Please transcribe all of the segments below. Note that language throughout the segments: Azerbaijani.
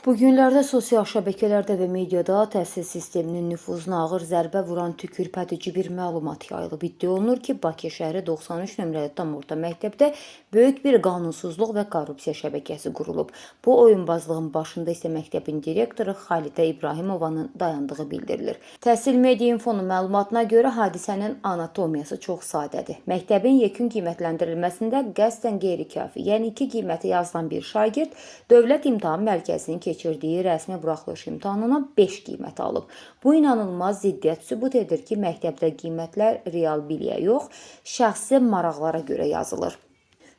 Bu günlərdə sosial şəbəkələrdə və mediada təhsil sisteminin nüfuzuna ağır zərbə vuran tükürpədici bir məlumat yayılıb. İddia olunur ki, Bakı şəhəri 93 nömrəli tam orta məktəbdə böyük bir qanunsuzluq və korrupsiya şəbəkəsi qurulub. Bu oyunbazlığın başında isə məktəbin direktoru Xalidə İbrahimovanın dayandığı bildirilir. Təhsil Media Infonun məlumatına görə hadisənin anatomiyası çox sadədir. Məktəbin yekun qiymətləndirilməsində qəsdən qeyri-kafi, yəni 2 qiyməti yazılan bir şagird Dövlət İmtahan Mərkəzinin keçirdiyi rəsmi buraxılış imtahanına 5 qiymət alıb. Bu inanılmaz ziddiyyət sübut edir ki, məktəbdə qiymətlər real biliyə yox, şəxsi maraqlara görə yazılır.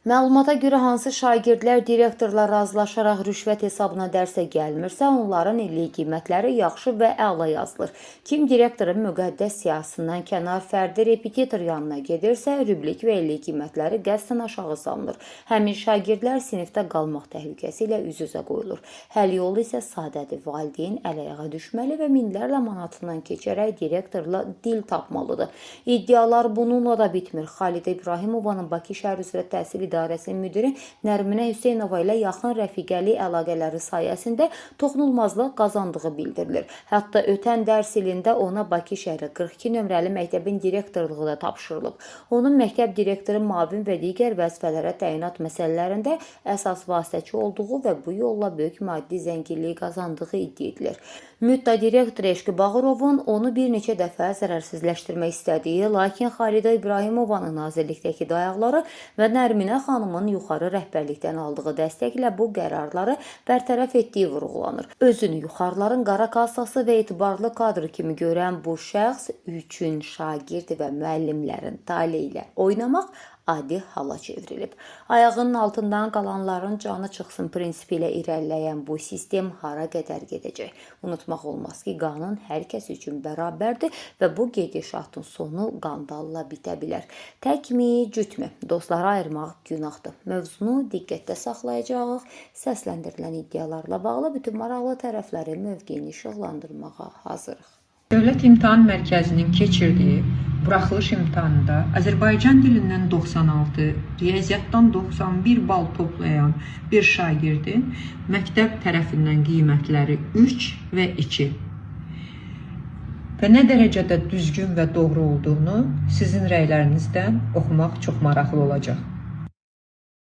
Məlumata görə hansı şagirdlər direktorla razılaşaraq rüşvət hesabına dərsə gəlmirsə, onların illik qiymətləri yaxşı və əla yazılır. Kim direktorun müqəddəs siyahısından kənar fərdi repetitor yanına gedirsə, rübrik və illik qiymətləri qəsdən aşağı salınır. Həmin şagirdlər sinifdə qalmaq təhlükəsi ilə üz-üzə qoyulur. Həll yolu isə sadədir. Valideyn əl-ayağa düşməli və minlərlə manatından keçərək direktorla dil tapmalıdır. İddialar bununla da bitmir. Xalidə İbrahimovanın Bakı şəhər üzrə təhsil İdarəsinin müdiri Nərminə Hüseynova ilə yaxın rəfiqəlik əlaqələri sayəsində toxunulmazlıq qazandığı bildirilir. Hətta ötən dərs ilində ona Bakı şəhəri 42 nömrəli məktəbin direktorluğu da tapşırılıb. Onun məktəb direktoru müavin və digər vəzifələrə təyinat məsələlərində əsas vasitəçi olduğu və bu yolla böyük maddi zənginlik qazandığı iddia edilir. Müdda direktor Eşqi Bağırovun onu bir neçə dəfə zərərsizləşdirmək istədiyi, lakin Xalidə İbrahimovanın nazirlikdəki dayaqları və Nərminə xanımın yuxarı rəhbərlikdən aldığı dəstəklə bu qərarları bərtərəf etdiyi vurğulanır. Özünü yuxarıların qara kassası və etibarlı kadr kimi görən bu şəxs üçün şagird və müəllimlərin taleyi ilə oynamaq adi hala çevrilib. Ayağının altından qalanların canı çıxsın prinsipi ilə irəliləyən bu sistem hara qədər gedəcək? Unutmaq olmaz ki, qanun hər kəs üçün bərabərdir və bu gedişatın sonu qandalla bitə bilər. Təkmi, cütmü? Dostları ayırmaq günahdır. Mövzunu diqqətdə saxlayacağıq. Səsləndirilən iddialarla bağlı bütün maraqlı tərəfləri mövqeyini işıqlandırmağa hazırıq. Dövlət İmtahan Mərkəzinin keçirdiyi buraxılış imtahanında Azərbaycan dilindən 96, riyaziyyatdan 91 bal toplayan bir şagirdin məktəb tərəfindən qiymətləri 3 və 2 və nə dərəcədə düzgün və doğru olduğunu sizin rəylərinizdən oxumaq çox maraqlı olacaq.